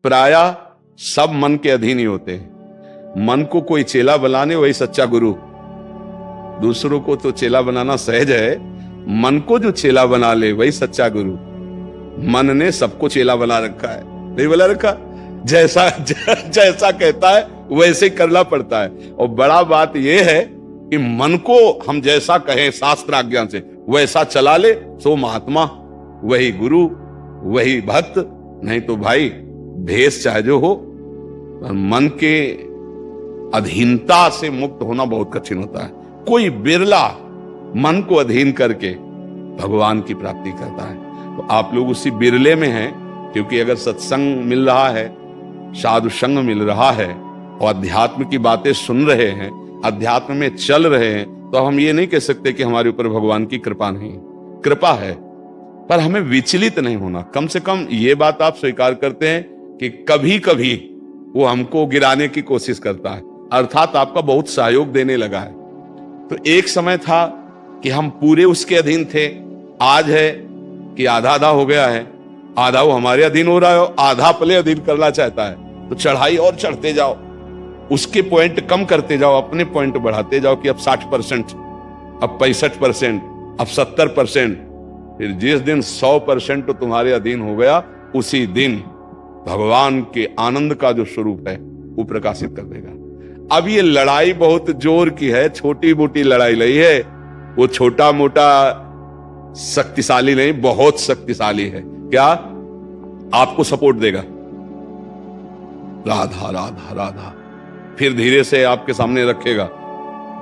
प्रायः सब मन के अधीन ही होते हैं। मन को कोई चेला बनाने वही सच्चा गुरु। दूसरों को तो चेला बनाना सहज है, मन को जो चेला बना ले वही सच्चा गुरु। मन ने सबको चेला बना रखा है, नहीं बना रखा? जैसा जैसा कहता है वैसे करना पड़ता है। और बड़ा बात यह है कि मन को हम जैसा कहें शास्त्र आज्ञा से वैसा चला ले, सो महात्मा, वही गुरु, वही भक्त। नहीं तो भाई भेष चाहे जो हो, पर मन के अधीनता से मुक्त होना बहुत कठिन होता है। कोई बिरला मन को अधीन करके भगवान की प्राप्ति करता है। तो आप लोग उसी बिरले में हैं, क्योंकि अगर सत्संग मिल रहा है, साधु संग मिल रहा है और अध्यात्म की बातें सुन रहे हैं, अध्यात्म में चल रहे हैं, तो हम ये नहीं कह सकते कि हमारे ऊपर भगवान की कृपा नहीं। कृपा है, पर हमें विचलित नहीं होना। कम से कम ये बात आप स्वीकार करते हैं कि कभी कभी वो हमको गिराने की कोशिश करता है, अर्थात आपका बहुत सहयोग देने लगा है। तो एक समय था कि हम पूरे उसके अधीन थे, आज है कि आधा आधा हो गया है। आधा वो हमारे अधीन हो रहा है, आधा अपने अधीन करना चाहता है। तो चढ़ाई और चढ़ते जाओ, उसके पॉइंट कम करते जाओ, अपने पॉइंट बढ़ाते जाओ कि अब 60%, अब 65%, अब 70%। फिर जिस दिन 100% तो तुम्हारे अधीन हो गया, उसी दिन भगवान के आनंद का जो स्वरूप है वो प्रकाशित कर देगा। अब ये लड़ाई बहुत जोर की है, छोटी मोटी लड़ाई नहीं है। वो छोटा मोटा शक्तिशाली नहीं, बहुत शक्तिशाली है। क्या? आपको सपोर्ट देगा, राधा राधा राधा, फिर धीरे से आपके सामने रखेगा।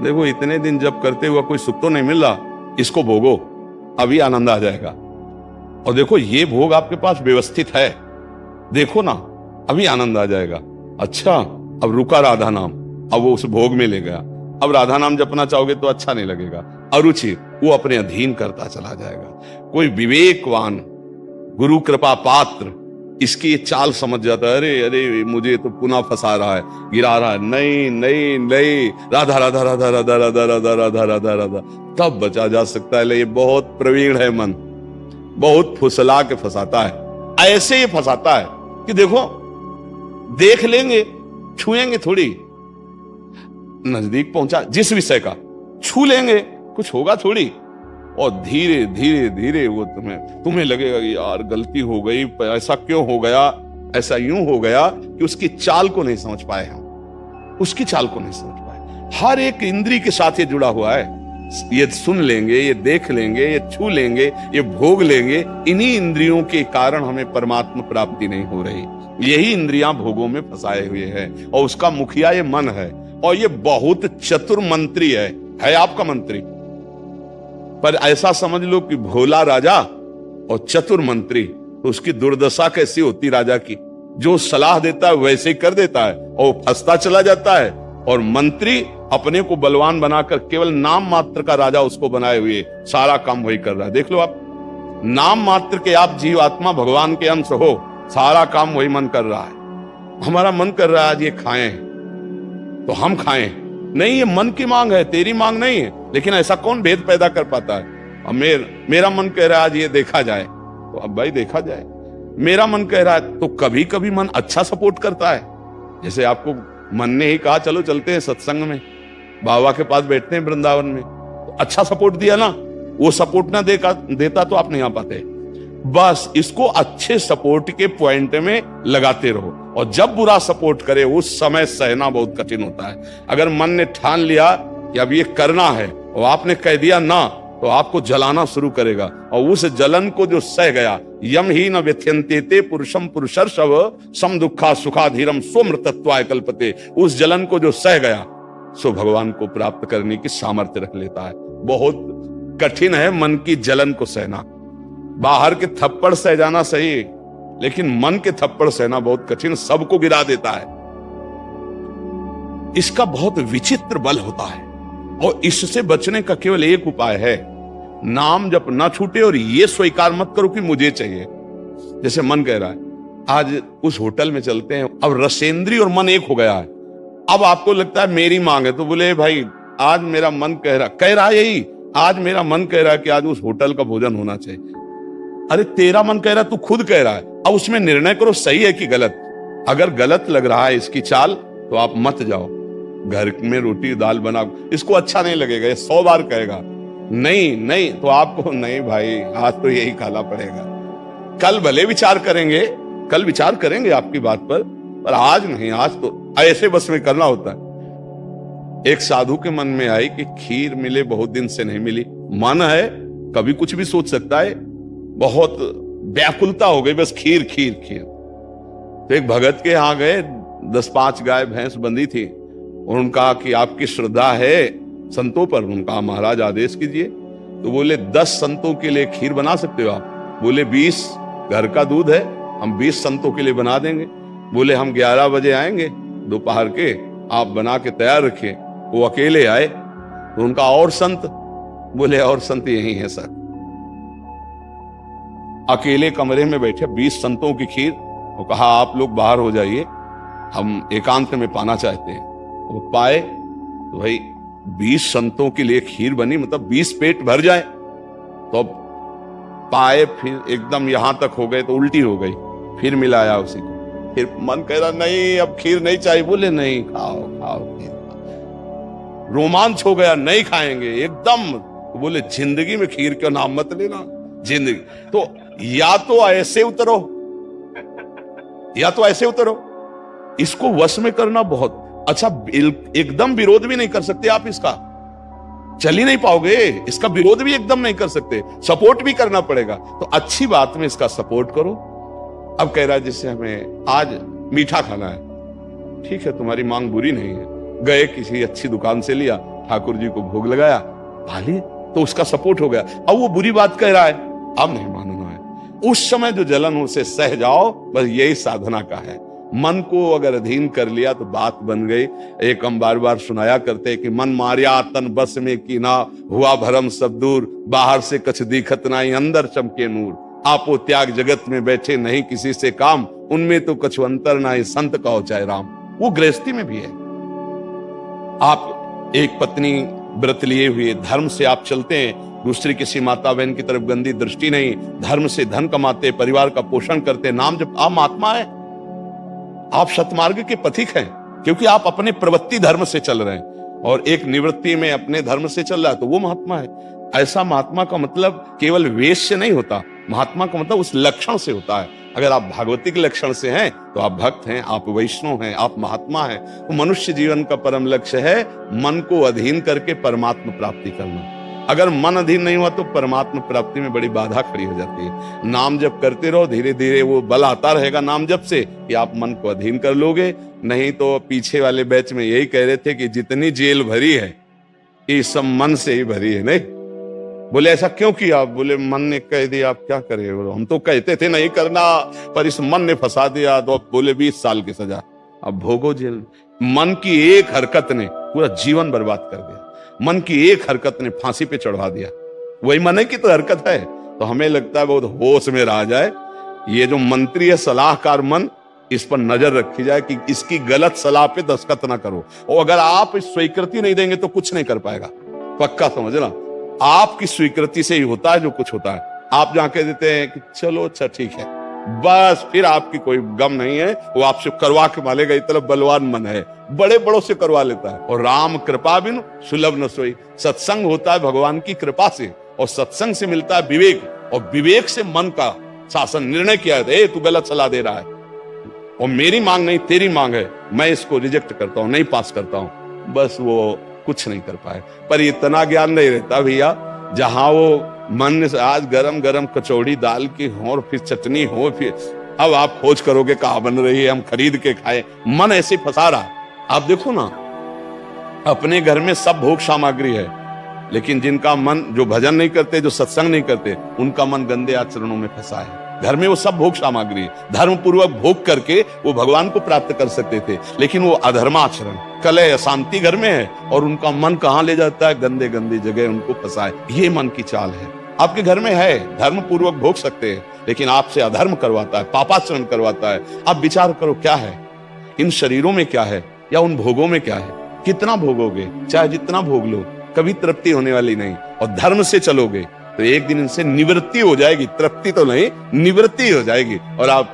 देखो इतने दिन जब करते हुआ कोई सुख तो नहीं मिल रहा, इसको भोगो, अभी आनंद आ जाएगा। और देखो ये भोग आपके पास व्यवस्थित है, देखो ना, अभी आनंद आ जाएगा। अच्छा, अब रुका राधा नाम, अब वो उस भोग में ले गया। अब राधा नाम जपना चाहोगे तो अच्छा नहीं लगेगा, अरुचि, वो अपने अधीन करता चला जाएगा। कोई विवेकवान गुरु कृपा पात्र इसकी ये चाल समझ जाता है, अरे अरे मुझे तो पुनः फंसा रहा है, गिरा रहा है, नहीं नहीं नहीं, राधा राधा राधा राधा राधा राधा राधा राधा राधा, तब बचा जा सकता है। ये बहुत प्रवीण है मन, बहुत फुसला के फंसाता है। ऐसे ही फंसाता है कि देखो देख लेंगे, छुएंगे थोड़ी, नजदीक पहुंचा जिस विषय का, छू लेंगे, कुछ होगा थोड़ी, और धीरे धीरे धीरे वो तुम्हें लगेगा कि यार गलती हो गई, ऐसा क्यों हो गया, ऐसा यूं हो गया कि उसकी चाल को नहीं समझ पाए हम, उसकी चाल को नहीं समझ पाए। हर एक इंद्रिय के साथ ये जुड़ा हुआ है। ये सुन लेंगे, ये देख लेंगे, ये छू लेंगे, ये भोग लेंगे। इन्हीं इंद्रियों के कारण हमें परमात्मा प्राप्ति नहीं हो रही। यही इंद्रियां भोगों में फंसाए हुए हैं, और उसका मुखिया ये मन है। और ये बहुत चतुर मंत्री है आपका मंत्री, पर ऐसा समझ लो कि भोला राजा और चतुर मंत्री, तो उसकी दुर्दशा कैसी होती राजा की। जो सलाह देता है वैसे ही कर देता है, और वो फंसता चला जाता है। और मंत्री अपने को बलवान बनाकर केवल नाम मात्र का राजा उसको बनाए हुए सारा काम वही कर रहा है। देख लो आप, नाम मात्र के आप जीव आत्मा भगवान के अंश हो, सारा काम वही मन कर रहा है। हमारा मन कर रहा है आज ये खाएं तो हम खाएं, नहीं, ये मन की मांग है, तेरी मांग नहीं है। लेकिन ऐसा कौन भेद पैदा कर पाता है? अब मेरा मन कह रहा है आज ये देखा जाए, तो अब भाई देखा जाए। मेरा मन कह रहा है, तो कभी कभी मन अच्छा सपोर्ट करता है। जैसे आपको मन ने ही कहा चलो चलते हैं सत्संग में, बाबा के पास बैठते हैं वृंदावन में, तो अच्छा सपोर्ट दिया ना। वो सपोर्ट ना देता तो आप नहीं आ पाते। बस इसको अच्छे सपोर्ट के पॉइंट में लगाते रहो, और जब बुरा सपोर्ट करे उस समय सहना बहुत कठिन होता है। अगर मन ने ठान लिया कि अब ये करना है और आपने कह दिया ना, तो आपको जलाना शुरू करेगा। और उस जलन को जो सह गया, यम ही न व्यथ्यन्ते पुरुषम पुरुषर्षव सम दुखा सुखाधीरम स्वमृतत्वाय कल्पते, उस जलन को जो सह गया सो भगवान को प्राप्त करने की सामर्थ्य रख लेता है। बहुत कठिन है मन की जलन को सहना। बाहर के थप्पड़ सह जाना सही, लेकिन मन के थप्पड़ सहना बहुत कठिन, सबको गिरा देता है। इसका बहुत विचित्र बल होता है, और इससे बचने का केवल एक उपाय है, नाम जब ना छूटे और ये स्वीकार मत करो कि मुझे चाहिए। जैसे मन कह रहा है आज उस होटल में चलते हैं, अब रसेंद्री और मन एक हो गया है। अब आपको लगता है मेरी मांग है, तो बोले भाई आज मेरा मन कह रहा है यही, आज मेरा मन कह रहा है कि आज उस होटल का भोजन होना चाहिए। अरे तेरा मन कह रहा है, तू खुद कह रहा है, अब उसमें निर्णय करो सही है कि गलत। अगर गलत लग रहा है इसकी चाल तो आप मत जाओ, घर में रोटी दाल बनाओ, इसको अच्छा नहीं लगेगा, ये 100 बार कहेगा नहीं नहीं, तो आपको नहीं भाई आज तो यही खाना पड़ेगा। कल भले विचार करेंगे, कल विचार करेंगे आपकी बात पर आज नहीं, आज तो ऐसे बस में करना होता है। एक साधु के मन में आई कि खीर मिले, बहुत दिन से नहीं मिली, मन है कभी कुछ भी सोच सकता है, बहुत व्याकुलता हो गई, बस खीर खीर खीर। तो एक भगत के यहां गए, 10-5 गाय भैंस बंधी थी, और उनका कि आपकी श्रद्धा है संतों पर? उनका महाराज आदेश कीजिए। तो बोले 10 संतों के लिए खीर बना सकते हो आप? बोले 20 घर का दूध है, हम 20 संतों के लिए बना देंगे। बोले हम 11 बजे आएंगे दोपहर के, आप बना के तैयार रखिए। वो अकेले आए तो उनका और संत? बोले और संत यही है सर। अकेले कमरे में बैठे 20 संतों की खीर, और कहा आप लोग बाहर हो जाइए, हम एकांत में पाना चाहते हैं। वो पाए तो भाई 20 संतों के लिए खीर बनी, मतलब 20 पेट भर जाए। तो अब पाए, फिर एकदम यहां तक हो गए तो उल्टी हो गई, फिर मिलाया उसी को, फिर मन कह रहा नहीं अब खीर नहीं चाहिए। बोले नहीं खाओ खाओ खीर। रोमांच हो गया, नहीं खाएंगे एकदम। तो बोले जिंदगी में खीर का नाम मत लेना, जिंदगी तो या तो ऐसे उतरो, या तो ऐसे उतरो। इसको वश में करना बहुत अच्छा, एकदम विरोध भी नहीं कर सकते आप इसका, चल ही नहीं पाओगे, इसका विरोध भी एकदम नहीं कर सकते, सपोर्ट भी करना पड़ेगा। तो अच्छी बात में इसका सपोर्ट करो। अब कह रहा है जिससे हमें आज मीठा खाना है, ठीक है तुम्हारी मांग बुरी नहीं है, गए किसी अच्छी दुकान से लिया, ठाकुर जी को भोग लगाया, खा लिए, तो उसका सपोर्ट हो गया। अब वो बुरी बात कह रहा है, अब नहीं मानना है। उस समय जो जलन हो उसे सह जाओ, बस यही साधना का है। मन को अगर अधीन कर लिया तो बात बन गई। एक हम बार बार सुनाया करते कि मन मारिया तन बस में कीना, हुआ भरम सब दूर, बाहर से कछ दिखत नाई, अंदर चमके नूर। आपो त्याग जगत में बैठे नहीं किसी से काम, उनमें तो कछु अंतर नाई, संत कहो चाहे राम। वो गृहस्थी में भी है। आप एक पत्नी व्रत लिए हुए, धर्म से आप चलते हैं, दूसरी किसी माता बहन की तरफ गंदी दृष्टि नहीं, धर्म से धन कमाते, परिवार का पोषण करते, नाम जब आप महात्मा है, आप सतमार्ग के पथिक हैं, क्योंकि आप अपने प्रवृत्ति धर्म से चल रहे हैं, और एक निवृत्ति में अपने धर्म से चल रहा है, तो वो महात्मा है। ऐसा महात्मा का मतलब केवल वेश से नहीं होता, महात्मा का मतलब उस लक्षण से होता है। अगर आप भागवतिक लक्षण से हैं तो आप भक्त हैं, आप वैष्णव हैं, आप महात्मा हैं। तो मनुष्य जीवन का परम लक्ष्य है मन को अधीन करके परमात्मा प्राप्ति करना। अगर मन अधीन नहीं हुआ तो परमात्मा प्राप्ति में बड़ी बाधा खड़ी हो जाती है। नाम जप करते रहो, धीरे धीरे वो बल आता रहेगा नाम जप से कि आप मन को अधीन कर लोगे। नहीं तो पीछे वाले बैच में यही कह रहे थे कि जितनी जेल भरी है ये सब मन से ही भरी है। नहीं बोले ऐसा क्यों किया? बोले मन ने कह दिया, आप क्या करें, हम तो कहते थे नहीं करना, पर इस मन ने फंसा दिया। तो बोले 20 साल की सजा, अब भोगो जेल। मन की एक हरकत ने पूरा जीवन बर्बाद कर दिया, मन की एक हरकत ने फांसी पे चढ़वा दिया। वही मन की तो हरकत है। तो हमें लगता है बहुत होश में रह जाए, ये जो मंत्री है सलाहकार मन, इस पर नजर रखी जाए कि इसकी गलत सलाह पे दस्तखत ना करो। और अगर आप स्वीकृति नहीं देंगे तो कुछ नहीं कर पाएगा, पक्का समझना। आपकी स्वीकृति से ही होता है जो कुछ होता है। आप जहां कह देते हैं कि चलो अच्छा ठीक है, बस फिर आपकी कोई गम नहीं है, वो आपसे करवा के मालेगा। इतना बलवान मन है, बड़े बड़ों से करवा लेता है। और राम कृपा बिन सुलभ न सोई, सत्संग होता है भगवान की कृपा से, और सत्संग से मिलता है विवेक, और विवेक से मन का शासन। निर्णय किया है तू गलत सलाह दे रहा है, और मेरी मांग नहीं तेरी मांग है, मैं इसको रिजेक्ट करता हूं, नहीं पास करता हूं। बस वो कुछ नहीं कर पाए। पर इतना ज्ञान नहीं रहता भैया, जहां वो मन से आज गरम गरम कचौड़ी दाल की हो और फिर चटनी हो, फिर अब आप खोज करोगे कहाँ बन रही है, हम खरीद के खाए। मन ऐसे फंसा रहा है। आप देखो ना, अपने घर में सब भोग सामग्री है, लेकिन जिनका मन, जो भजन नहीं करते, जो सत्संग नहीं करते, उनका मन गंदे आचरणों में फंसा है। घर में वो सब भोग सामग्री, धर्म पूर्वक भोग करके वो भगवान को प्राप्त कर सकते थे, लेकिन वो अधर्माचरण, कलह, अशांति घर में है, और उनका मन कहाँ ले जाता है? गंदे गंदे जगह उनको फंसाए। ये मन की चाल है। आपके घर में है, धर्म पूर्वक भोग सकते हैं, लेकिन आपसे अधर्म करवाता है, पापाचरण करवाता है। आप विचार करो क्या है इन शरीरों में, क्या है, या उन भोगों में क्या है? कितना भोगोगे? चाहे जितना भोग लो, कभी तृप्ति होने वाली नहीं। और धर्म से चलोगे तो एक दिन इनसे निवृत्ति हो जाएगी, तृप्ति तो नहीं, निवृत्ति हो जाएगी, और आप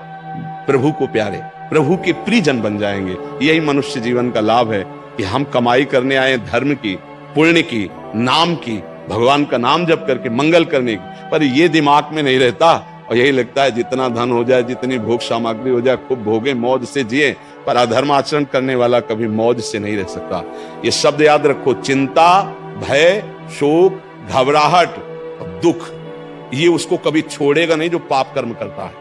प्रभु को प्यारे प्रभु के प्रियजन बन जाएंगे। यही मनुष्य जीवन का लाभ है कि हम कमाई करने आए धर्म की, पुण्य की, नाम की, भगवान का नाम जप करके मंगल करने की, पर ये दिमाग में नहीं रहता और यही लगता है जितना धन हो जाए, जितनी भोग सामग्री हो जाए, खूब भोगे, मौज से जिए। पर अधर्म आचरण करने वाला कभी मौज से नहीं रह सकता। ये शब्द याद रखो, चिंता, भय, शोक, घबराहट, दुख, ये उसको कभी छोड़ेगा नहीं जो पाप कर्म करता है।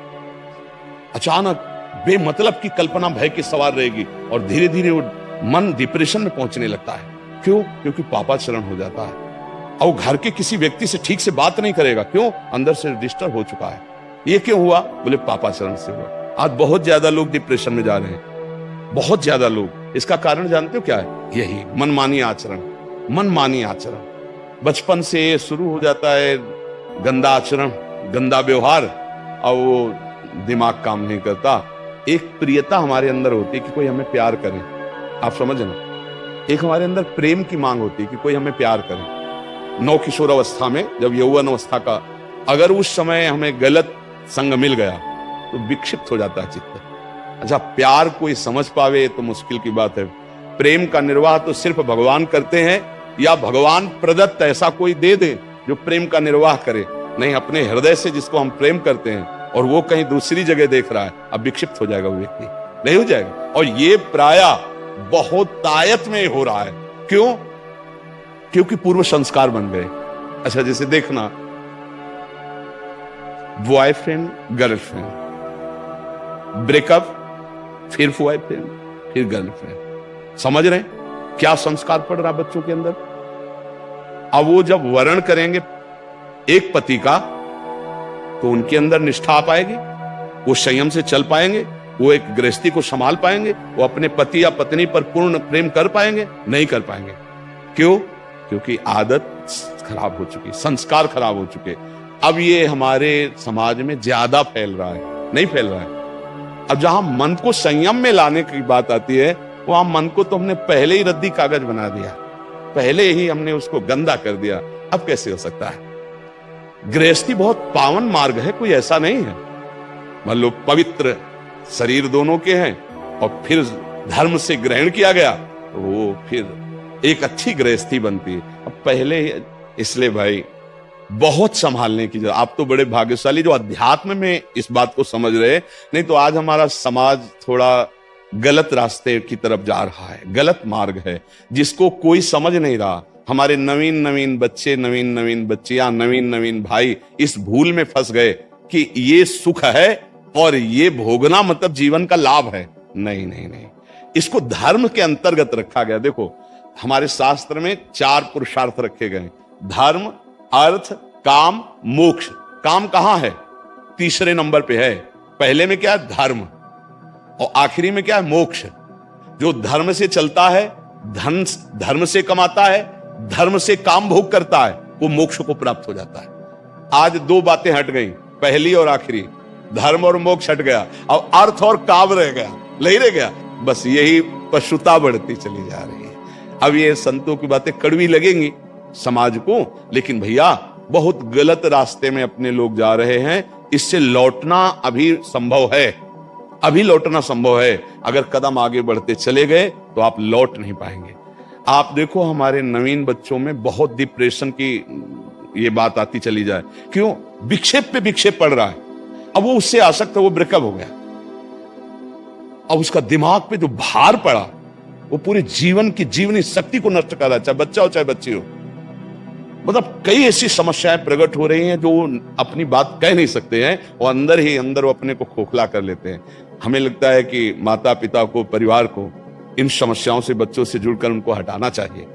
अचानक बेमतलब की कल्पना भय की सवार रहेगी और धीरे धीरे वो मन डिप्रेशन में पहुंचने लगता है। क्यों? क्योंकि पापाचरण हो जाता है। और घर के किसी व्यक्ति से ठीक से बात नहीं करेगा। क्यों? अंदर से डिस्टर्ब हो चुका है। ये क्यों हुआ? बोले पापाचरण से हुआ। आज बहुत ज्यादा लोग डिप्रेशन में जा रहे हैं, बहुत ज्यादा लोग। इसका कारण जानते हो क्या है? यही मनमानी आचरण। मनमानी आचरण बचपन से शुरू हो जाता है, गंदा आचरण, गंदा व्यवहार, और वो दिमाग काम नहीं करता। एक प्रियता हमारे अंदर होती है कि कोई हमें प्यार करे, आप समझना। एक हमारे अंदर प्रेम की मांग होती है कि कोई हमें प्यार करे। नौ किशोर अवस्था में, जब यौवन अवस्था का, अगर उस समय हमें गलत संग मिल गया तो विक्षिप्त हो जाता है चित्त। अच्छा, प्यार कोई समझ पावे तो मुश्किल की बात है। प्रेम का निर्वाह तो सिर्फ भगवान करते हैं, या भगवान प्रदत्त ऐसा कोई दे दे जो प्रेम का निर्वाह करे। नहीं, अपने हृदय से जिसको हम प्रेम करते हैं और वो कहीं दूसरी जगह देख रहा है, अब विक्षिप्त हो जाएगा वो व्यक्ति, नहीं हो जाएगा। और ये प्रायः बहुत तायत में हो रहा है। क्यों? क्योंकि पूर्व संस्कार बन गए। अच्छा, जैसे देखना, बॉयफ्रेंड गर्लफ्रेंड, ब्रेकअप, फिर बॉयफ्रेंड, फिर गर्लफ्रेंड। समझ रहे हैं क्या संस्कार पड़ रहा बच्चों के अंदर? अब वो जब वर्ण करेंगे एक पति का तो उनके अंदर निष्ठा आ पाएगी, वो संयम से चल पाएंगे, वो एक गृहस्थी को संभाल पाएंगे, वो अपने पति या पत्नी पर पूर्ण प्रेम कर पाएंगे? नहीं कर पाएंगे। क्यों? क्योंकि आदत खराब हो चुकी, संस्कार खराब हो चुके। अब ये हमारे समाज में ज्यादा फैल रहा है, नहीं फैल रहा है। अब जहां मन को संयम में लाने की बात आती है, वहां मन को तो हमने पहले ही रद्दी कागज बना दिया, पहले ही हमने उसको गंदा कर दिया। अब कैसे हो सकता है? गृहस्थी बहुत पावन मार्ग है, कोई ऐसा नहीं है। मान लो पवित्र शरीर दोनों के हैं और फिर धर्म से ग्रहण किया गया तो वो फिर एक अच्छी गृहस्थी बनती है। अब पहले, इसलिए भाई बहुत संभालने की जरूरत। आप तो बड़े भाग्यशाली जो अध्यात्म में इस बात को समझ रहे, नहीं तो आज हमारा समाज थोड़ा गलत रास्ते की तरफ जा रहा है, गलत मार्ग है जिसको कोई समझ नहीं रहा। हमारे नवीन नवीन बच्चे, नवीन नवीन बच्चियां, नवीन नवीन भाई इस भूल में फंस गए कि ये सुख है और ये भोगना मतलब जीवन का लाभ है। नहीं नहीं नहीं, इसको धर्म के अंतर्गत रखा गया। देखो, हमारे शास्त्र में 4 पुरुषार्थ रखे गए, धर्म, अर्थ, काम, मोक्ष। काम कहां है? तीसरे नंबर पे है। पहले में क्या है? धर्म, और आखिरी में क्या है? मोक्ष। जो धर्म से चलता है, धन धर्म से कमाता है, धर्म से काम भोग करता है, वो मोक्ष को प्राप्त हो जाता है। आज 2 बातें हट गई, पहली और आखिरी, धर्म और मोक्ष हट गया। अब अर्थ और काम रह गया, नहीं रह गया। बस यही पशुता बढ़ती चली जा रही है। अब ये संतों की बातें कड़वी लगेंगी समाज को, लेकिन भैया बहुत गलत रास्ते में अपने लोग जा रहे हैं। इससे लौटना अभी संभव है, अभी लौटना संभव है। अगर कदम आगे बढ़ते चले गए तो आप लौट नहीं पाएंगे। आप देखो, हमारे नवीन बच्चों में बहुत डिप्रेशन की ये बात आती चली जाए। क्यों? विक्षेप पे विक्षेप पड़ रहा है। अब वो उससे आसक्त है, वो ब्रेकअप हो गया, अब उसका दिमाग पे जो भार पड़ा वो पूरे जीवन की जीवनी शक्ति को नष्ट कर रहा है, चाहे बच्चा हो चाहे बच्ची हो। मतलब कई ऐसी समस्याएं प्रकट हो रही हैं जो अपनी बात कह नहीं सकते हैं, और अंदर ही अंदर वो अपने को खोखला कर लेते हैं। हमें लगता है कि माता पिता को, परिवार को इन समस्याओं से, बच्चों से जुड़कर उनको हटाना चाहिए,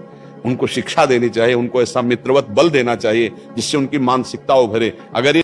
उनको शिक्षा देनी चाहिए, उनको ऐसा मित्रवत बल देना चाहिए जिससे उनकी मानसिकता उभरे। अगर